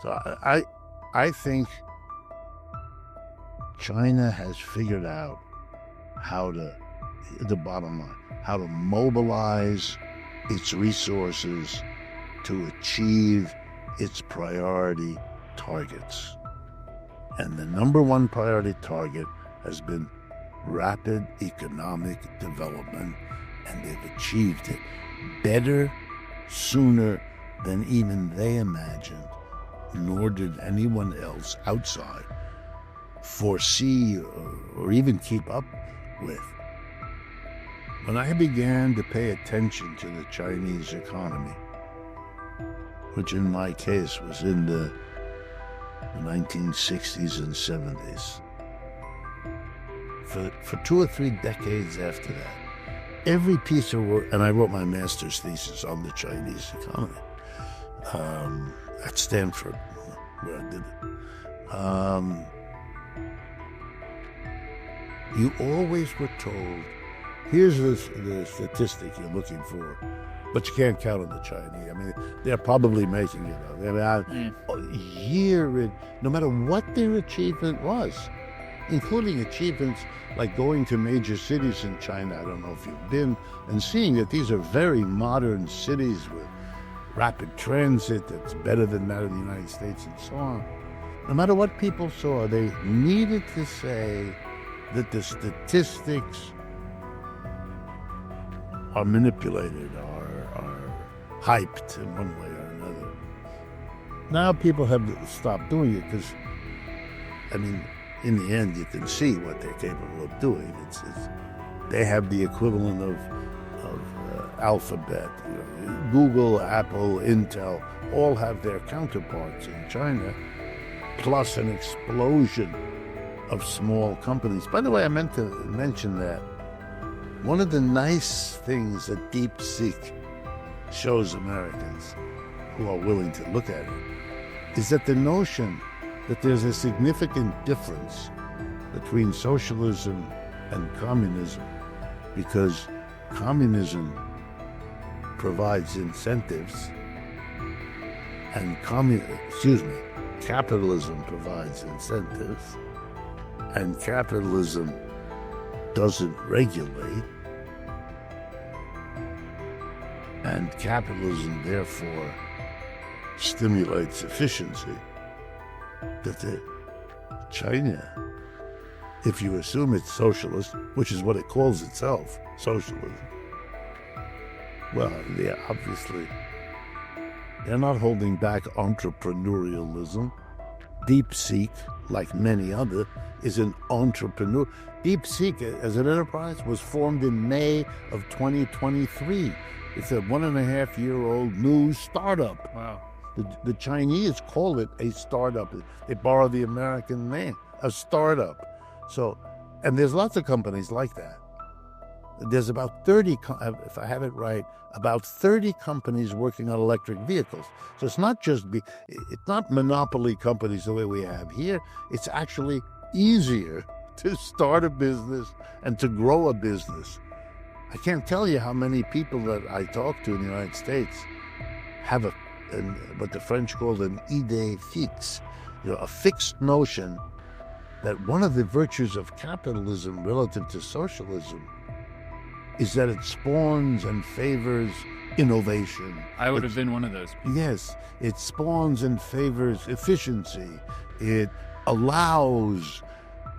So I think China has figured out the bottom line, how to mobilize its resources to achieve its priority targets. And the number one priority target has been rapid economic development, and they've achieved it better, sooner than even they imagined, nor did anyone else outside foresee or even keep up with. When I began to pay attention to the Chinese economy, which in my case was in the 1960s and 70s, for 2 or 3 decades after that, every piece of work, and I wrote my master's thesis on the Chinese economy at Stanford, where I did it. You always were told, here's the statistic you're looking for, but you can't count on the Chinese. I mean, they're probably making it up. No matter what their achievement was, including achievements like going to major cities in China. I don't know if you've been, and seeing that these are very modern cities with rapid transit that's better than that of the United States and so on. No matter what people saw, they needed to say that the statistics are manipulated, are hyped in one way or another. Now people have stopped doing it because, I mean, in the end, you can see what they're capable of doing. They have the equivalent of Alphabet, Google, Apple, Intel, all have their counterparts in China, plus an explosion of small companies. By the way, I meant to mention that one of the nice things that DeepSeek shows Americans who are willing to look at it is that the notion that there's a significant difference between socialism and communism, because communism provides incentives and capitalism provides incentives, and capitalism doesn't regulate, and capitalism therefore stimulates efficiency. That China, if you assume it's socialist, which is what it calls itself, socialism, well, they're not holding back entrepreneurialism. DeepSeek, like many other, is an entrepreneur. DeepSeek, as an enterprise, was formed in May of 2023. It's a 1.5-year-old new startup. Wow. The Chinese call it a startup. They borrow the American name, a startup. So, and there's lots of companies like that. There's about 30, if I have it right, about 30 companies working on electric vehicles. So it's not monopoly companies the way we have here. It's actually easier to start a business and to grow a business. I can't tell you how many people that I talk to in the United States have what the French call an idée fixe, a fixed notion that one of the virtues of capitalism relative to socialism is that it spawns and favors innovation. I would have been one of those people. Yes, it spawns and favors efficiency. It allows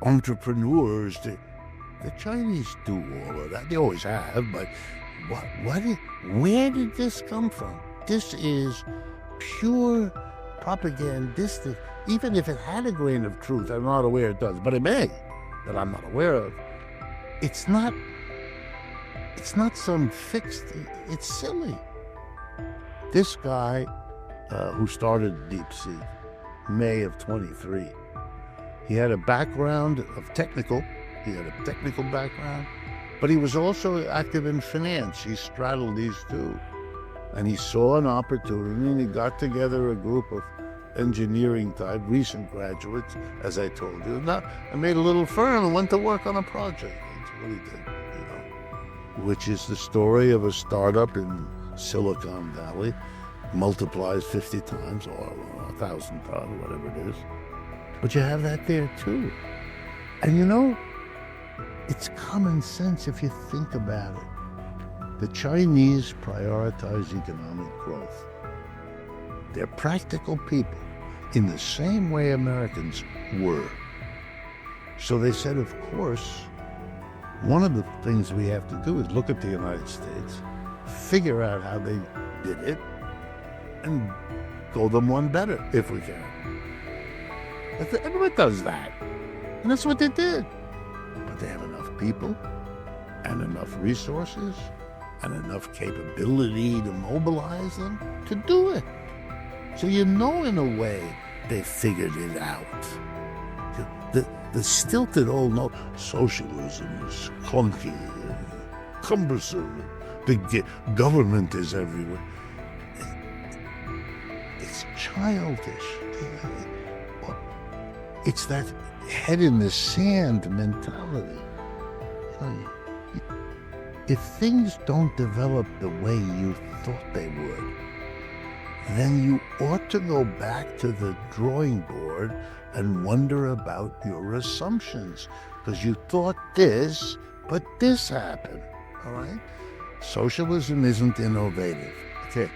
entrepreneurs to. The Chinese do all of that. They always have, but where did this come from? This is pure propagandistic. Even if it had a grain of truth, I'm not aware it does, but it may, that I'm not aware of. It's not some fixed, it's silly. This guy who started DeepSeek, May of 23, he had a background of technical background, but he was also active in finance. He straddled these two. And he saw an opportunity, and he got together a group of engineering type, recent graduates, as I told you. Now, I made a little firm and went to work on a project. That's what he did, which is the story of a startup in Silicon Valley multiplies 50 times or 1,000 times, whatever it is. But you have that there too. And you know, it's common sense if you think about it. The Chinese prioritize economic growth. They're practical people in the same way Americans were. So they said, of course, one of the things we have to do is look at the United States, figure out how they did it, and go them one better if we can. Everyone does that. And that's what they did. But they have enough people and enough resources and enough capability to mobilize them to do it. So you know, in a way, they figured it out. The stilted old note, socialism is clunky and cumbersome. The government is everywhere. It's childish. It's that head in the sand mentality. If things don't develop the way you thought they would, then you ought to go back to the drawing board and wonder about your assumptions, because you thought this, but this happened, all right? Socialism isn't innovative. Okay,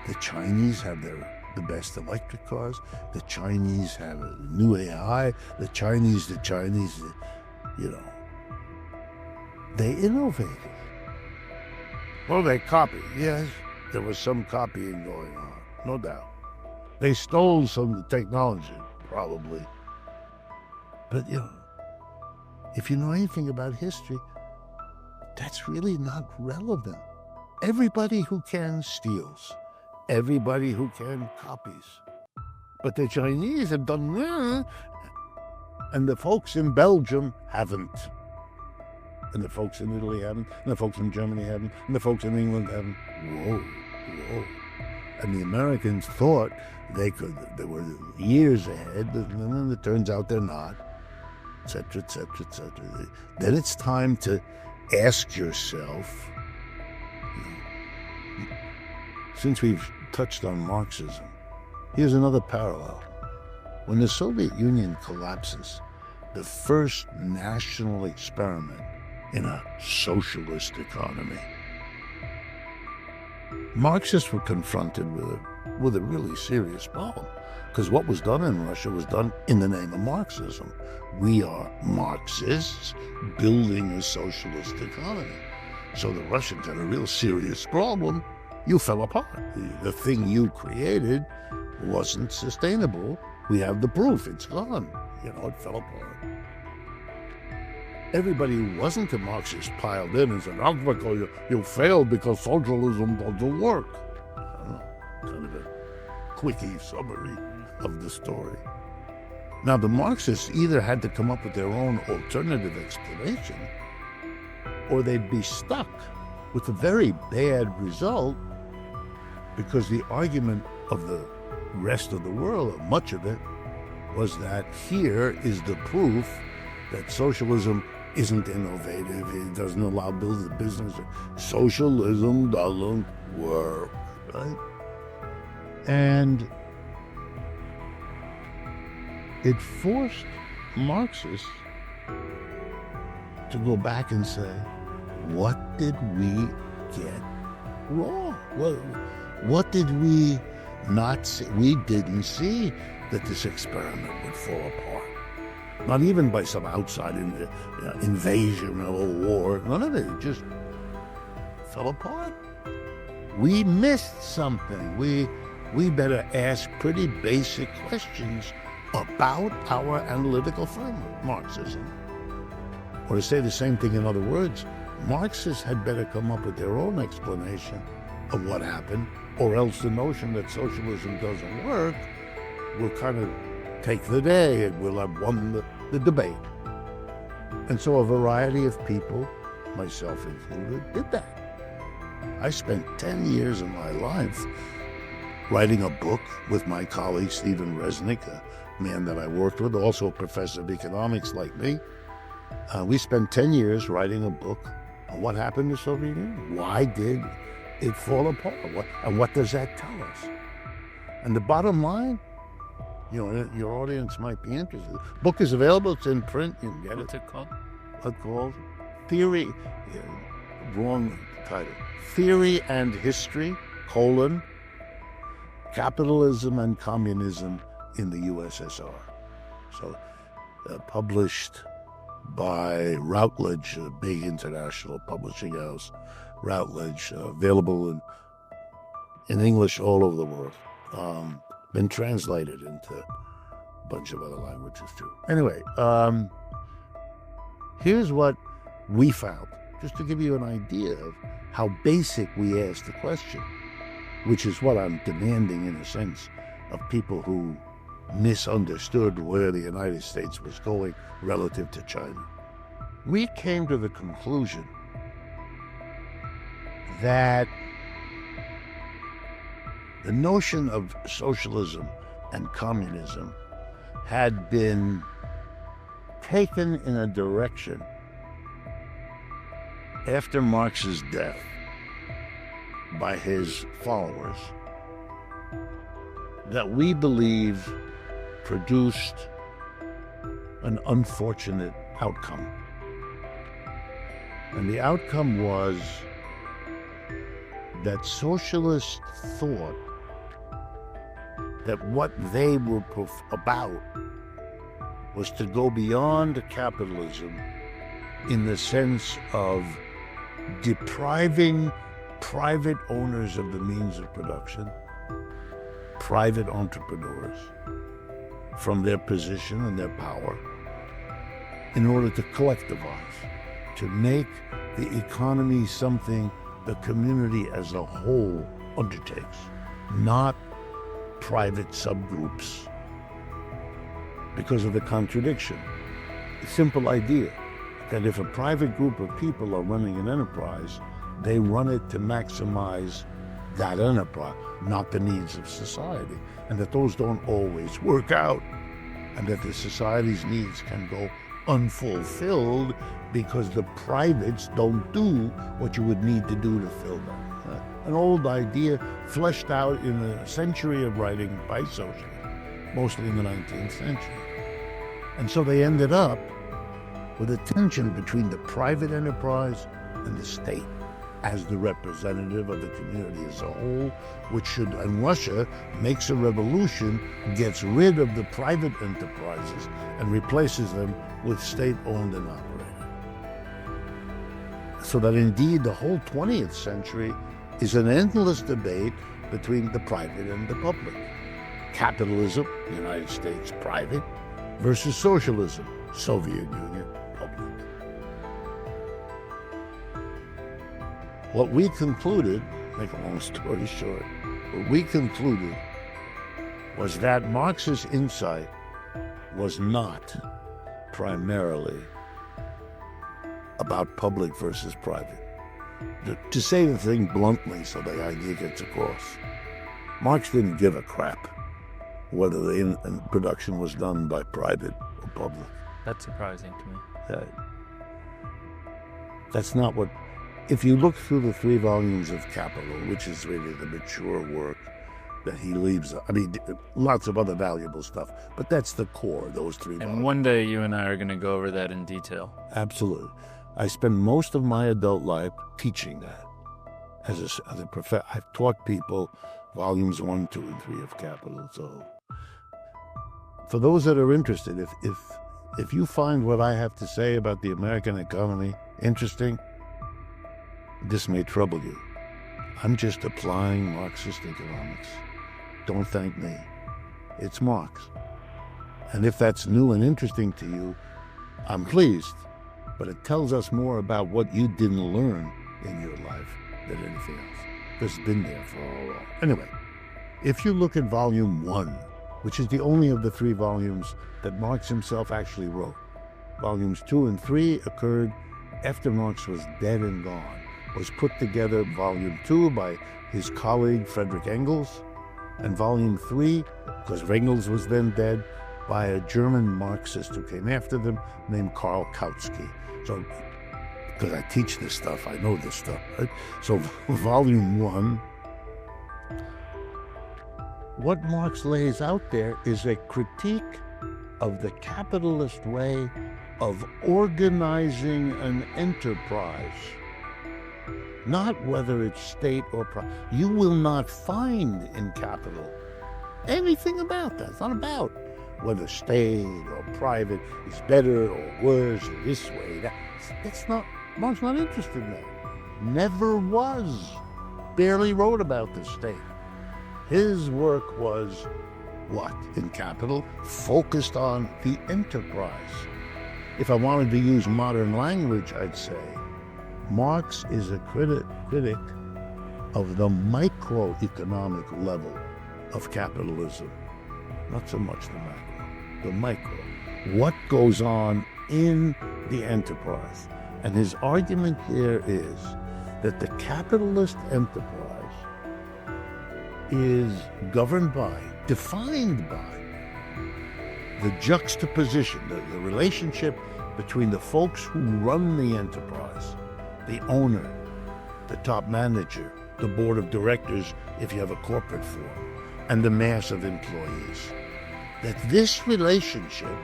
the Chinese have the best electric cars, the Chinese have a new AI, the Chinese, you know, they innovated. Well, they copied, yes, there was some copying going on, no doubt. They stole some of the technology, probably. But, you know, if you know anything about history, that's really not relevant. Everybody who can steals. Everybody who can copies. But the Chinese have done that, and the folks in Belgium haven't. And the folks in Italy haven't, and the folks in Germany haven't, and the folks in England haven't. Whoa. And the Americans thought they were years ahead, and then it turns out they're not, etc., etc., etc. Then it's time to ask yourself, since we've touched on Marxism, here's another parallel. When the Soviet Union collapses, the first national experiment in a socialist economy, Marxists were confronted with a really serious problem, because what was done in Russia was done in the name of Marxism. We are Marxists building a socialist economy. So the Russians had a real serious problem. You fell apart. The thing you created wasn't sustainable. We have the proof. It's gone. You know, it fell apart. Everybody who wasn't a Marxist piled in and said, "Uncle, you failed because socialism doesn't work." I don't know, kind of a quickie summary of the story. Now, the Marxists either had to come up with their own alternative explanation, or they'd be stuck with a very bad result, because the argument of the rest of the world, or much of it, was that here is the proof that socialism isn't innovative, it doesn't allow building the business, socialism doesn't work, right? And it forced Marxists to go back and say, what did we get wrong? What did we not see? We didn't see that this experiment would fall apart. Not even by some outside invasion or war. None of it. It just fell apart. We missed something. We better ask pretty basic questions about our analytical framework, Marxism. Or to say the same thing in other words, Marxists had better come up with their own explanation of what happened, or else the notion that socialism doesn't work will kind of take the day and we'll have won the debate. And so a variety of people, myself included, did that. I spent 10 years of my life writing a book with my colleague Stephen Resnick, a man that I worked with, also a professor of economics like me. We spent 10 years writing a book on what happened to the Soviet Union. Why did it fall apart. And what does that tell us? And the bottom line, your audience might be interested. The book is available. It's in print. You can get it. What's it called? What's it called? Theory, wrong title. Theory and History, Capitalism and Communism in the USSR. So published by Routledge, a big international publishing house. Routledge, available in English all over the world. Been translated into a bunch of other languages too. Anyway, here's what we found, just to give you an idea of how basic we ask the question, which is what I'm demanding in a sense of people who misunderstood where the United States was going relative to China. We came to the conclusion that the notion of socialism and communism had been taken in a direction after Marx's death by his followers that we believe produced an unfortunate outcome. And the outcome was that socialists thought that what they were about was to go beyond capitalism in the sense of depriving private owners of the means of production, private entrepreneurs, from their position and their power in order to collectivize, to make the economy something the community as a whole undertakes, not private subgroups. Because of the contradiction, the simple idea that if a private group of people are running an enterprise, they run it to maximize that enterprise, not the needs of society, and that those don't always work out, and that the society's needs can go unfulfilled because the privates don't do what you would need to do to fill them. An old idea fleshed out in a century of writing by socialists, mostly in the 19th century. And so they ended up with a tension between the private enterprise and the state as the representative of the community as a whole, which should, and Russia makes a revolution, gets rid of the private enterprises and replaces them with state-owned and operated. So that indeed the whole 20th century is an endless debate between the private and the public. Capitalism, the United States, private, versus socialism, Soviet Union, public. What we concluded, make a long story short, what we concluded was that Marx's insight was not primarily about public versus private. To say the thing bluntly so the idea gets across, Marx didn't give a crap whether the production was done by private or public. That's surprising to me. That's not what... If you look through the 3 volumes of Capital, which is really the mature work that he leaves, I mean, lots of other valuable stuff, but that's the core, those 3 volumes. And one day you and I are going to go over that in detail. Absolutely. I spent most of my adult life teaching that. As a professor, I've taught people volumes 1, 2, and 3 of Capital. So for those that are interested, if you find what I have to say about the American economy interesting, this may trouble you. I'm just applying Marxist economics. Don't thank me. It's Marx. And if that's new and interesting to you, I'm pleased. But it tells us more about what you didn't learn in your life than anything else. It's been there for all along. Anyway, if you look at volume 1, which is the only of the 3 volumes that Marx himself actually wrote, volumes 2 and 3 occurred after Marx was dead and gone. Was put together volume 2 by his colleague Friedrich Engels, and volume 3, because Engels was then dead, by a German Marxist who came after them named Karl Kautsky. So because I teach this stuff, I know this stuff, right? So volume 1, what Marx lays out there is a critique of the capitalist way of organizing an enterprise. Not whether it's state or private. You will not find in capital anything about that. It's not about whether state or private is better or worse or this way. That's not, Marx not interested in that. Never was. Barely wrote about the state. His work was what? In capital? Focused on the enterprise. If I wanted to use modern language, I'd say Marx is a critic of the microeconomic level of capitalism. Not so much the macro, the micro. What goes on in the enterprise? And his argument there is that the capitalist enterprise is governed by, defined by, the juxtaposition, the relationship between the folks who run the enterprise, the owner, the top manager, the board of directors, if you have a corporate form, and the mass of employees. That this relationship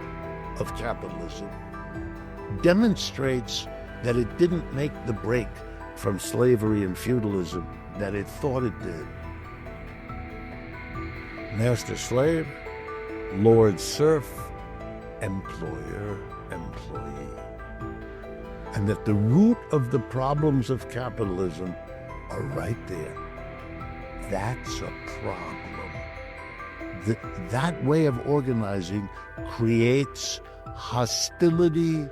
of capitalism demonstrates that it didn't make the break from slavery and feudalism that it thought it did. Master-slave, lord-serf, employer-employee. And that the root of the problems of capitalism are right there. That's a problem. That way of organizing creates hostility,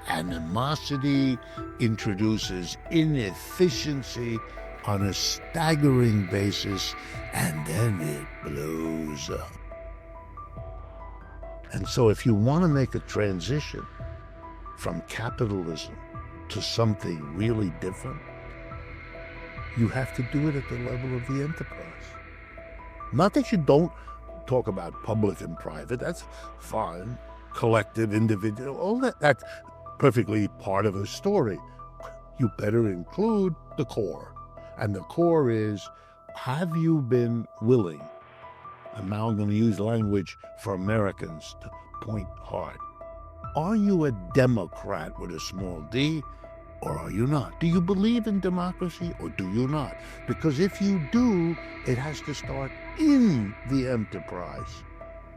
animosity, introduces inefficiency on a staggering basis, and then it blows up. And so if you want to make a transition from capitalism to something really different, you have to do it at the level of the enterprise. Not that you don't talk about public and private, that's fine, collective, individual, all that's perfectly part of a story. You better include the core. And the core is, have you been willing, and now I'm going to use language for Americans to point hard, are you a Democrat with a small d, or are you not? Do you believe in democracy, or do you not? Because if you do, it has to start in the enterprise.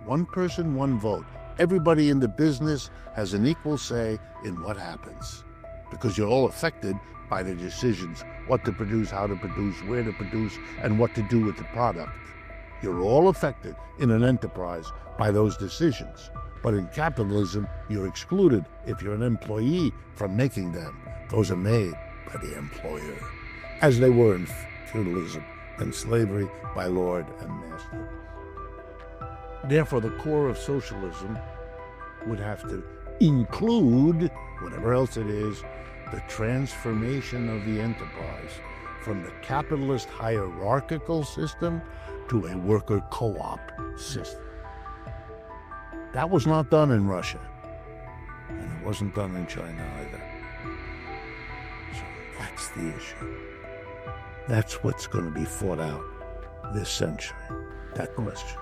One person, one vote. Everybody in the business has an equal say in what happens, because you're all affected by the decisions, what to produce, how to produce, where to produce, and what to do with the product. You're all affected in an enterprise by those decisions. But in capitalism, you're excluded if you're an employee from making them. Those are made by the employer, as they were in feudalism and slavery by lord and master. Therefore, the core of socialism would have to include, whatever else it is, the transformation of the enterprise from the capitalist hierarchical system to a worker co-op system. That was not done in Russia, and it wasn't done in China either. So that's the issue. That's what's going to be fought out this century, that question.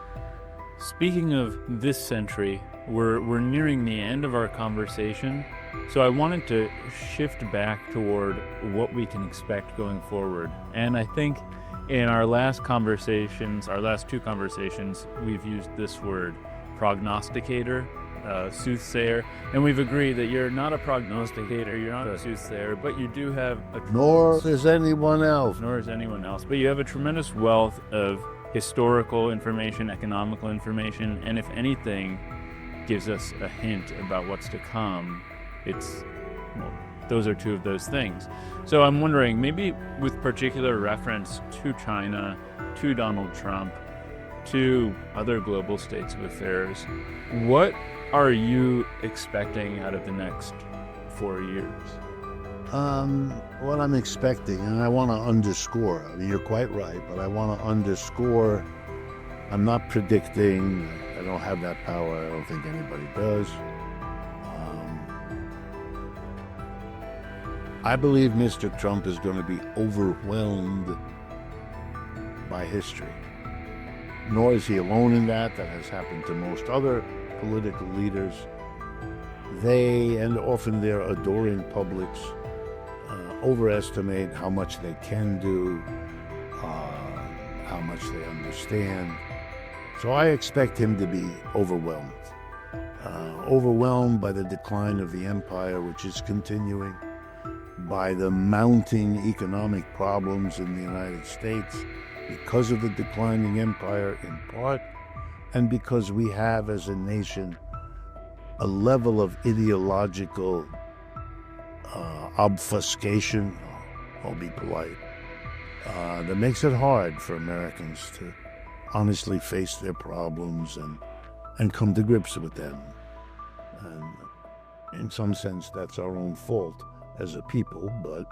Speaking of this century, we're nearing the end of our conversation, so I wanted to shift back toward what we can expect going forward. And I think in our last two conversations, we've used this word, prognosticator, soothsayer, and we've agreed that you're not a prognosticator, you're not a soothsayer, but you do have Nor is anyone else. But you have a tremendous wealth of historical information, economical information, and if anything gives us a hint about what's to come, those are two of those things. So I'm wondering, maybe with particular reference to China, to Donald Trump, to other global states of affairs, what are you expecting out of the next 4 years? What I'm expecting, and I want to underscore, I mean, you're quite right, but I want to underscore, I'm not predicting, I don't have that power, I don't think anybody does. I believe Mr. Trump is going to be overwhelmed by history. Nor is he alone in that. That has happened to most other political leaders. They, and often their adoring publics, overestimate how much they can do, how much they understand. So I expect him to be overwhelmed. Overwhelmed by the decline of the empire, which is continuing, by the mounting economic problems in the United States because of the declining empire in part, and because we have as a nation a level of ideological obfuscation, I'll be polite, that makes it hard for Americans to honestly face their problems and come to grips with them. And in some sense, that's our own fault as a people, but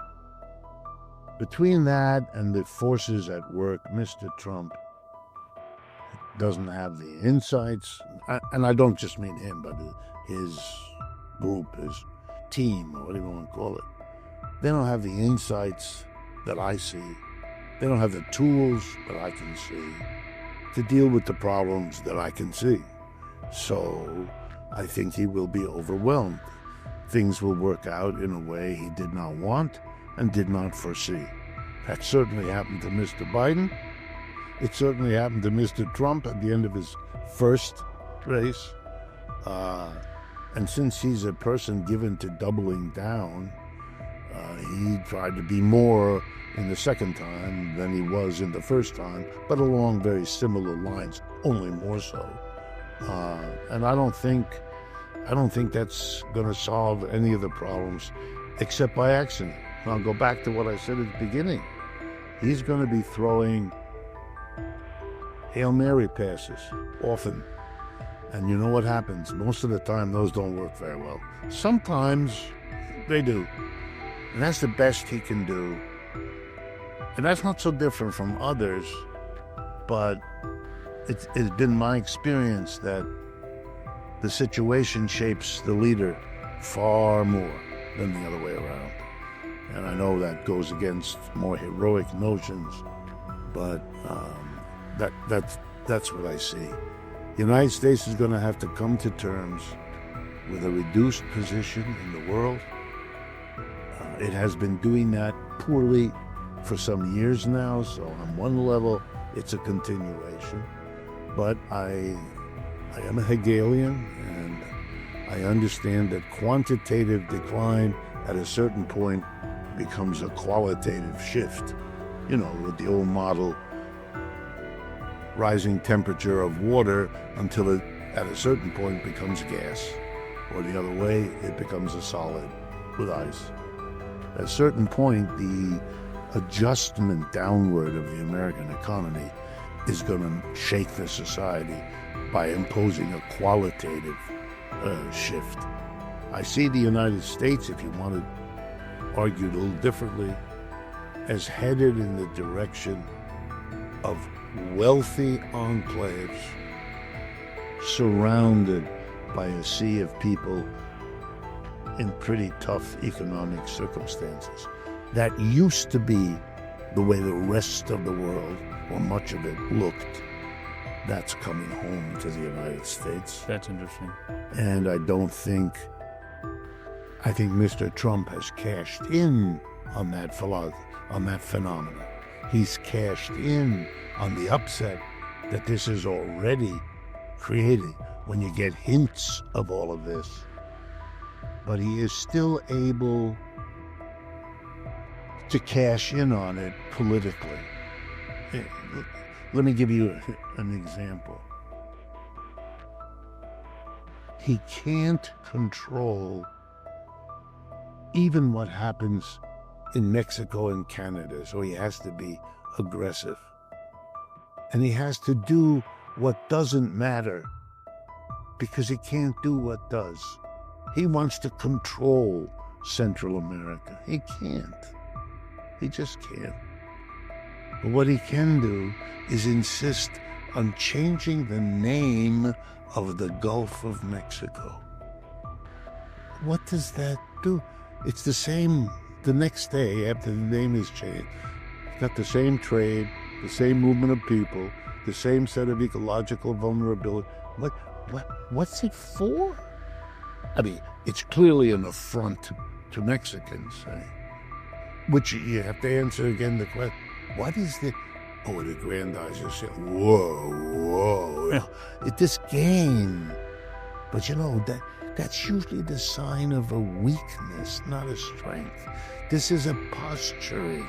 between that and the forces at work, Mr. Trump doesn't have the insights, and I don't just mean him, but his group, his team, or whatever you want to call it. They don't have the insights that I see. They don't have the tools that I can see to deal with the problems that I can see. So I think he will be overwhelmed. Things will work out in a way he did not want and did not foresee. That certainly happened to Mr. Biden. It certainly happened to Mr. Trump at the end of his first race. And since he's a person given to doubling down, he tried to be more in the second time than he was in the first time, but along very similar lines, only more so. And I don't think that's going to solve any of the problems, except by accident. And I'll go back to what I said at the beginning. He's going to be throwing Hail Mary passes often. And you know what happens? Most of the time, those don't work very well. Sometimes they do. And that's the best he can do. And that's not so different from others, but it's been my experience that the situation shapes the leader far more than the other way around. And I know that goes against more heroic notions, but that's what I see. The United States is going to have to come to terms with a reduced position in the world. It has been doing that poorly for some years now, so on one level, it's a continuation. But I am a Hegelian, and I understand that quantitative decline at a certain point becomes a qualitative shift. You know, with the old model, rising temperature of water until it, at a certain point, becomes gas. Or the other way, it becomes a solid with ice. At a certain point, the adjustment downward of the American economy is going to shake the society by imposing a qualitative shift. I see the United States, if you want to argue a little differently, as headed in the direction of wealthy enclaves surrounded by a sea of people in pretty tough economic circumstances. That used to be the way the rest of the world, or much of it, looked. That's coming home to the United States. That's interesting. And I think Mr. Trump has cashed in on that phenomenon. He's cashed in on the upset that this is already created when you get hints of all of this. But he is still able to cash in on it politically. Let me give you an example. He can't control even what happens in Mexico and Canada, so he has to be aggressive. And he has to do what doesn't matter because he can't do what does. He wants to control Central America. He can't. He just can't. But what he can do is insist on changing the name of the Gulf of Mexico. What does that do? It's the same the next day, after the name is changed, got the same trade, the same movement of people, the same set of ecological vulnerability. What's it for? I mean, it's clearly an affront to Mexicans, which you have to answer again the question, what is the... Oh, it aggrandizes yourself. Whoa. This game. But that's usually the sign of a weakness, not a strength. This is a posturing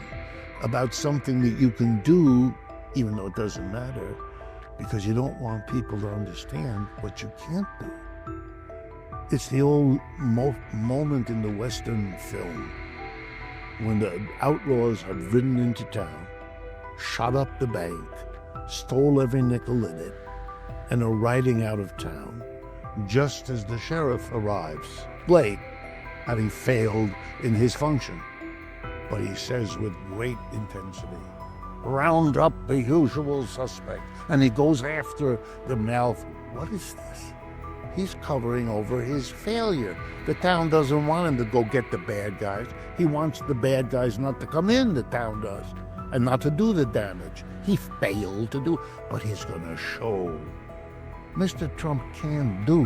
about something that you can do, even though it doesn't matter, because you don't want people to understand what you can't do. It's the old moment in the Western film when the outlaws have ridden into town, shot up the bank, stole every nickel in it, and are riding out of town just as the sheriff arrives, late, having failed in his function. But he says with great intensity, round up the usual suspect. And he goes after the mouth. What is this? He's covering over his failure. The town doesn't want him to go get the bad guys. He wants the bad guys not to come in, the town does, and not to do the damage. He failed to do, but he's going to show. Mr. Trump can't do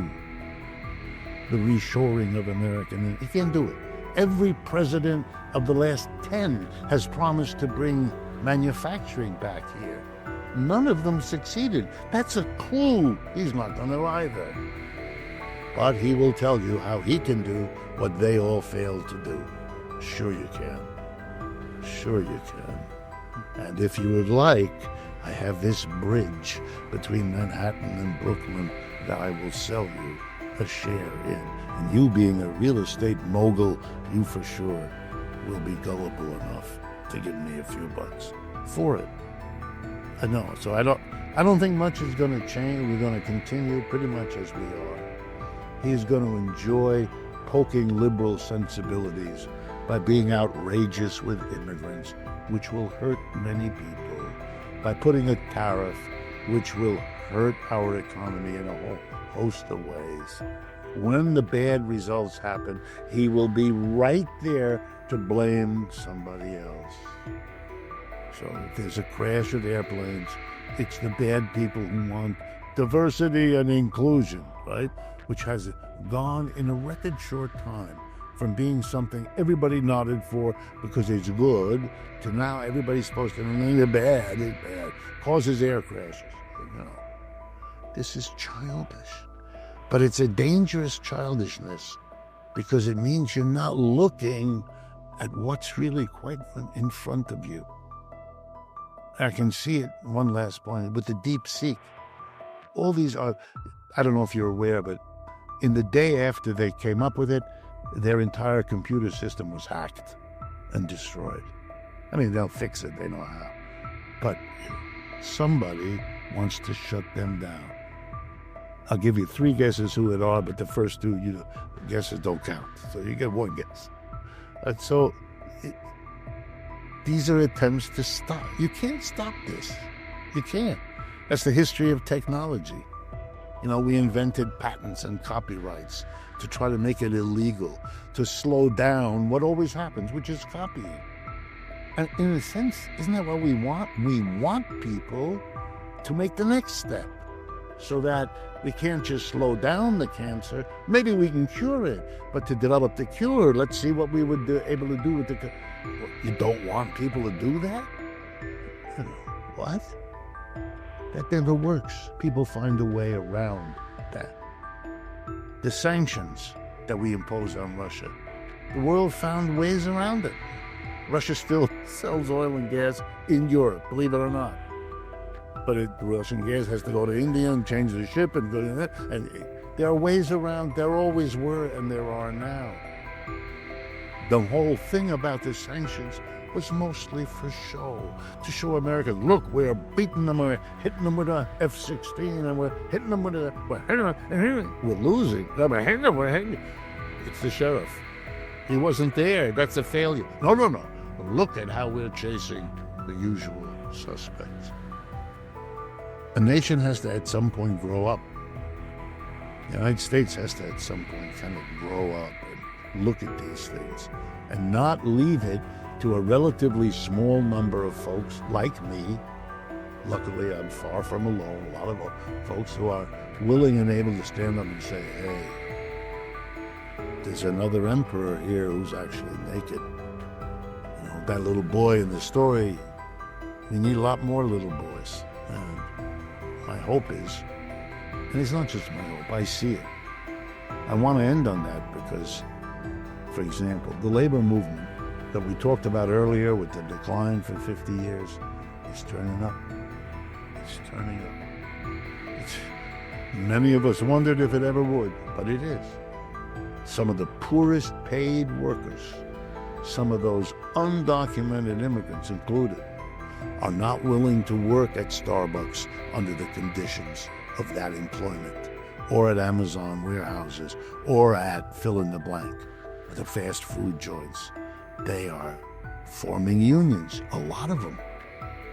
the reshoring of American. He can't do it. Every president of the last 10 has promised to bring manufacturing back here. None of them succeeded. That's a clue. He's not going to either. But he will tell you how he can do what they all failed to do. Sure you can. Sure you can. And if you would like, I have this bridge between Manhattan and Brooklyn that I will sell you a share in. And you being a real estate mogul, you for sure will be gullible enough to give me a few bucks for it. I know. So I don't think much is going to change. We're going to continue pretty much as we are. He's going to enjoy poking liberal sensibilities by being outrageous with immigrants, which will hurt many people, by putting a tariff, which will hurt our economy in a whole host of ways. When the bad results happen, he will be right there to blame somebody else. So if there's a crash of airplanes, it's the bad people who want diversity and inclusion, right? Which has gone in a record short time from being something everybody nodded for because it's good to now everybody's supposed to know it's bad, causes air crashes. This is childish. But it's a dangerous childishness because it means you're not looking at what's really quite in front of you. I can see it, one last point, with the deep seek. All these are, I don't know if you're aware, but in the day after they came up with it, their entire computer system was hacked and destroyed. I mean, they'll fix it, they know how. But somebody wants to shut them down. I'll give you 3 guesses who it are, but the first 2 guesses don't count. So you get 1 guess. And so these are attempts to stop. You can't stop this. You can't. That's the history of technology. We invented patents and copyrights to try to make it illegal, to slow down what always happens, which is copying. And in a sense, isn't that what we want? We want people to make the next step so that we can't just slow down the cancer. Maybe we can cure it, but to develop the cure, let's see what we would be able to do with the... You don't want people to do that? What? That never works. People find a way around that. The sanctions that we impose on Russia, the world found ways around it. Russia still sells oil and gas in Europe, believe it or not. But the Russian gas has to go to India and change the ship and go to that. And there are ways around. There always were and there are now. The whole thing about the sanctions was mostly for show, to show Americans, look, we're beating them, we're hitting them with a F-16, and we're hitting them with a, we're losing. We're hitting. It's the sheriff. He wasn't there. That's a failure. No. Look at how we're chasing the usual suspects. A nation has to, at some point, grow up. The United States has to, at some point, kind of grow up look at these things and not leave it to a relatively small number of folks like me. Luckily, I'm far from alone. A lot of folks who are willing and able to stand up and say, hey, there's another emperor here who's actually naked. You know, that little boy in the story, we need a lot more little boys. And my hope is, and it's not just my hope, I see it. I want to end on that because, for example, the labor movement that we talked about earlier with the decline for 50 years is turning up. It's turning up. Many of us wondered if it ever would, but it is. Some of the poorest paid workers, some of those undocumented immigrants included, are not willing to work at Starbucks under the conditions of that employment, or at Amazon warehouses, or at fill in the blank, the fast food joints. They are forming unions, a lot of them.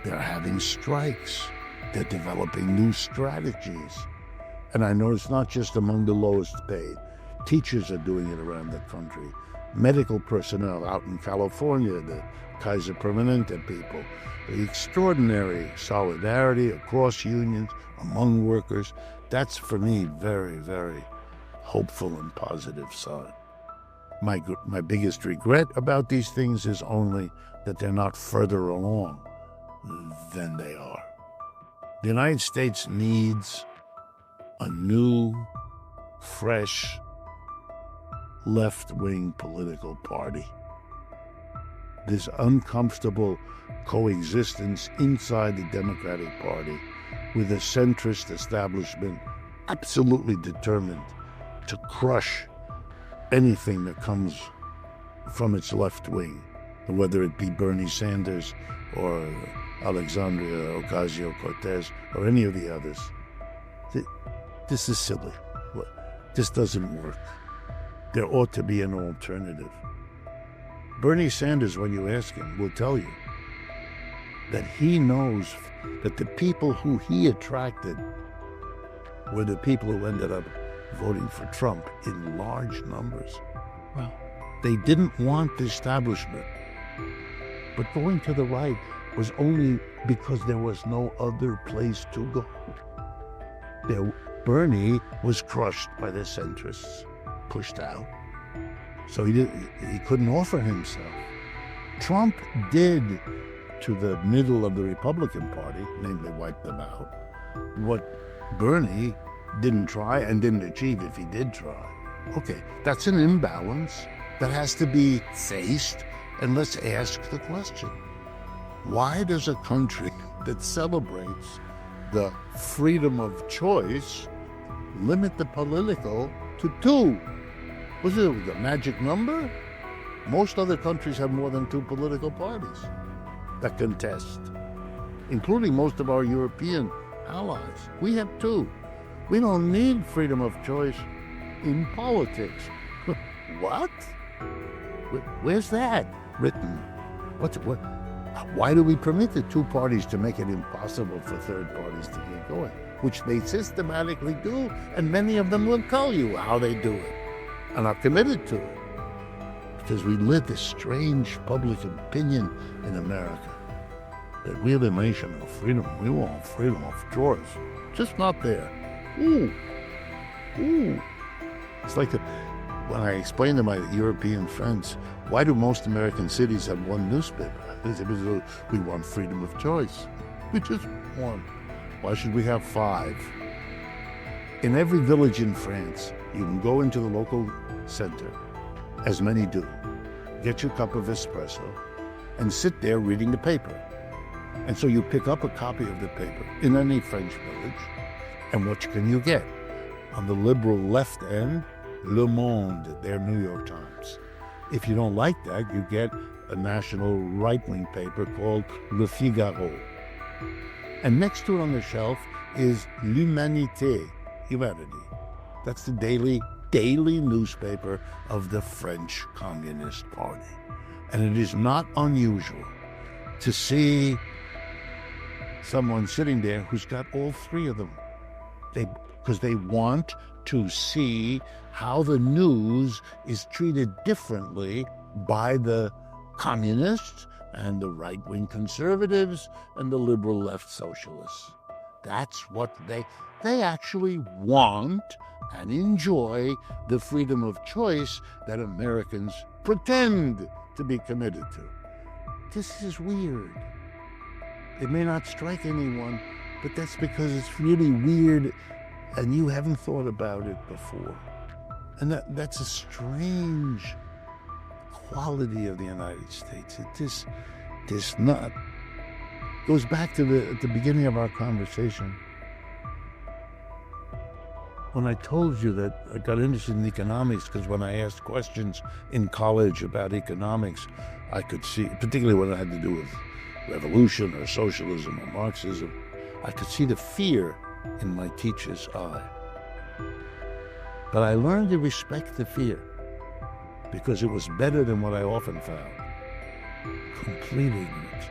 They're having strikes. They're developing new strategies. And I know it's not just among the lowest paid. Teachers are doing it around the country. Medical personnel out in California, the Kaiser Permanente people, the extraordinary solidarity across unions, among workers. That's, for me, very, very hopeful and positive sign. My biggest regret about these things is only that they're not further along than they are. The United States needs a new, fresh, left-wing political party. This uncomfortable coexistence inside the Democratic Party with a centrist establishment absolutely determined to crush anything that comes from its left wing, whether it be Bernie Sanders or Alexandria Ocasio-Cortez or any of the others. This is silly. This doesn't work. There ought to be an alternative. Bernie Sanders, when you ask him, will tell you that he knows that the people who he attracted were the people who ended up voting for Trump in large numbers. Well, they didn't want the establishment. But going to the right was only because there was no other place to go. Bernie was crushed by the centrists, pushed out. So he couldn't offer himself. Trump did to the middle of the Republican Party, namely wipe them out, what Bernie didn't try and didn't achieve if he did try. Okay, that's an imbalance that has to be faced, and let's ask the question. Why does a country that celebrates the freedom of choice limit the political to 2? Was it the magic number? Most other countries have more than 2 political parties that contest, including most of our European allies. We have 2. We don't need freedom of choice in politics. What? Where's that written? Why do we permit the 2 parties to make it impossible for third parties to get going? Which they systematically do, and many of them will tell you how they do it, and are committed to it. Because we live this strange public opinion in America that we're the nation of freedom. We want freedom of choice. Just not there. Ooh. It's like when I explain to my European friends, why do most American cities have 1 newspaper? They say, we want freedom of choice. We just want. Why should we have 5? In every village in France, you can go into the local center, as many do, get your cup of espresso, and sit there reading the paper. And so you pick up a copy of the paper in any French village, and what can you get? On the liberal left end, Le Monde, their New York Times. If you don't like that, you get a national right-wing paper called Le Figaro. And next to it on the shelf is L'Humanité, Humanity. That's the daily newspaper of the French Communist Party. And it is not unusual to see someone sitting there who's got all 3 of them. because they want to see how the news is treated differently by the communists and the right-wing conservatives and the liberal left socialists. That's what they actually want and enjoy the freedom of choice that Americans pretend to be committed to. This is weird. It may not strike anyone, but that's because it's really weird and you haven't thought about it before. And that's a strange quality of the United States. It not goes back to the beginning of our conversation. When I told you that I got interested in economics, because when I asked questions in college about economics, I could see, particularly when it had to do with revolution or socialism or Marxism, I could see the fear in my teacher's eye. But I learned to respect the fear because it was better than what I often found. Complete ignorance.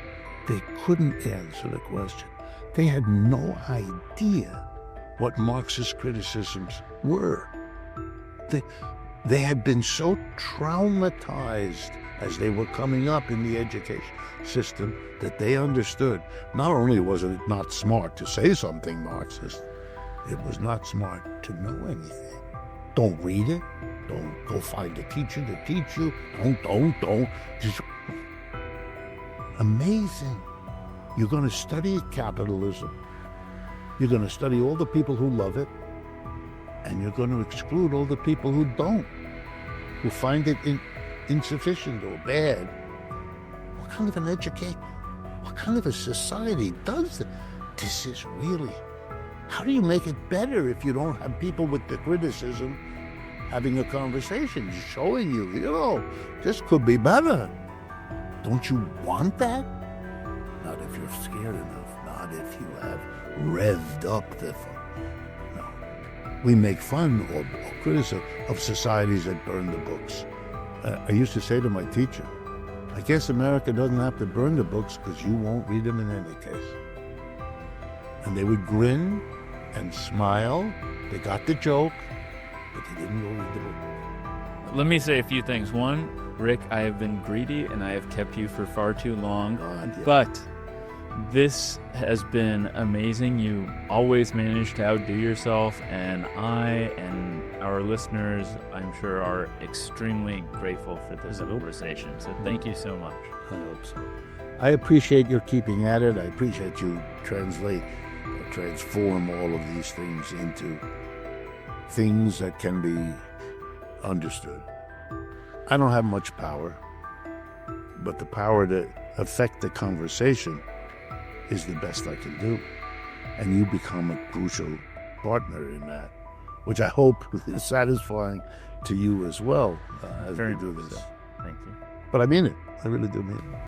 They couldn't answer the question. They had no idea what Marxist criticisms were. They had been so traumatized as they were coming up in the education system that they understood not only was it not smart to say something Marxist, it was not smart to know anything. Don't read it. Don't go find a teacher to teach you. Don't. Just amazing. You're going to study capitalism. You're going to study all the people who love it, and you're going to exclude all the people who don't, who find it insufficient or bad. What kind of an education, what kind of a society does that? This is really, how do you make it better if you don't have people with the criticism having a conversation, showing you, this could be better. Don't you want that? Not if you're scared enough, not if you have revved up the fun. No. We make fun or criticize of societies that burn the books. I used to say to my teacher, I guess America doesn't have to burn the books because you won't read them in any case. And they would grin and smile. They got the joke, but they didn't go read the book. Let me say a few things. One, Rick, I have been greedy and I have kept you for far too long, but this has been amazing. You always manage to outdo yourself, and I and our listeners, I'm sure, are extremely grateful for this conversation. So thank you so much. I hope so. I appreciate your keeping at it. I appreciate you translate or transform all of these things into things that can be understood. I don't have much power, but the power to affect the conversation is the best I can do. And you become a crucial partner in that, which I hope is satisfying to you as well as we do this. Thank you. But I mean it. I really do mean it.